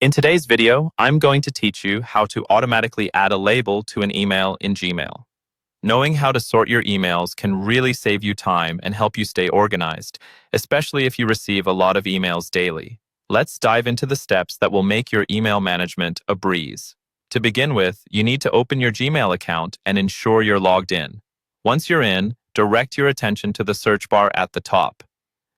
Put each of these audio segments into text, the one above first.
In today's video, I'm going to teach you how to automatically add a label to an email in Gmail. Knowing how to sort your emails can really save you time and help you stay organized, especially if you receive a lot of emails daily. Let's dive into the steps that will make your email management a breeze. To begin with, you need to open your Gmail account and ensure you're logged in. Once you're in, direct your attention to the search bar at the top.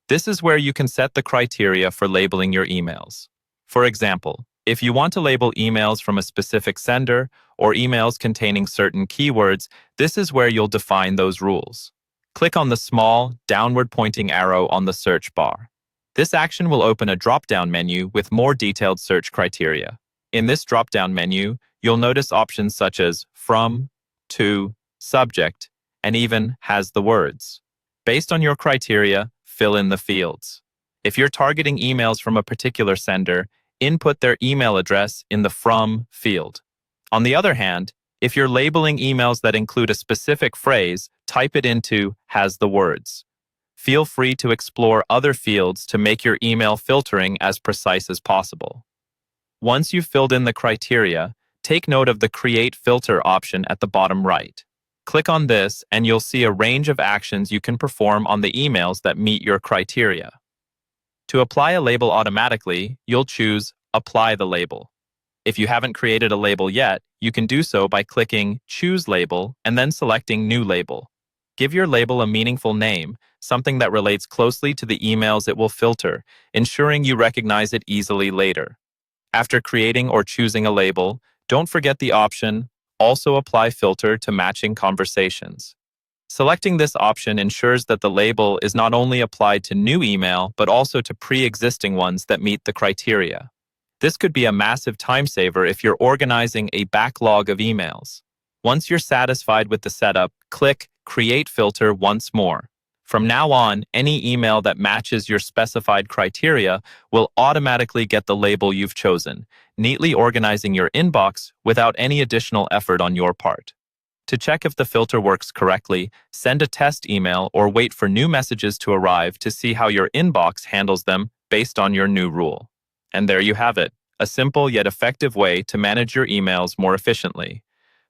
This is where you can set the criteria for labeling your emails. For example, if you want to label emails from a specific sender or emails containing certain keywords, this is where you'll define those rules. Click on the small, downward-pointing arrow on the search bar. This action will open a drop-down menu with more detailed search criteria. In this drop-down menu, you'll notice options such as from, to, subject, and even has the words. Based on your criteria, fill in the fields. If you're targeting emails from a particular sender, input their email address in the From field. On the other hand, if you're labeling emails that include a specific phrase, type it into Has the words. Feel free to explore other fields to make your email filtering as precise as possible. Once you've filled in the criteria, take note of the Create Filter option at the bottom right. Click on this and you'll see a range of actions you can perform on the emails that meet your criteria. To apply a label automatically, you'll choose Apply the Label. If you haven't created a label yet, you can do so by clicking Choose Label and then selecting New Label. Give your label a meaningful name, something that relates closely to the emails it will filter, ensuring you recognize it easily later. After creating or choosing a label, don't forget the option Also Apply Filter to matching conversations. Selecting this option ensures that the label is not only applied to new email, but also to pre-existing ones that meet the criteria. This could be a massive time saver if you're organizing a backlog of emails. Once you're satisfied with the setup, click Create Filter once more. From now on, any email that matches your specified criteria will automatically get the label you've chosen, neatly organizing your inbox without any additional effort on your part. To check if the filter works correctly, send a test email or wait for new messages to arrive to see how your inbox handles them based on your new rule. And there you have it, a simple yet effective way to manage your emails more efficiently.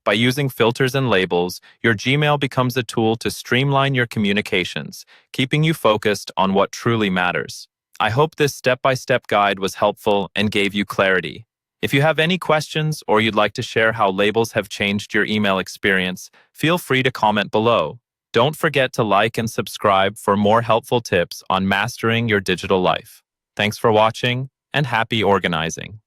By using filters and labels, your Gmail becomes a tool to streamline your communications, keeping you focused on what truly matters. I hope this step-by-step guide was helpful and gave you clarity. If you have any questions or you'd like to share how labels have changed your email experience, feel free to comment below. Don't forget to like and subscribe for more helpful tips on mastering your digital life. Thanks for watching and happy organizing.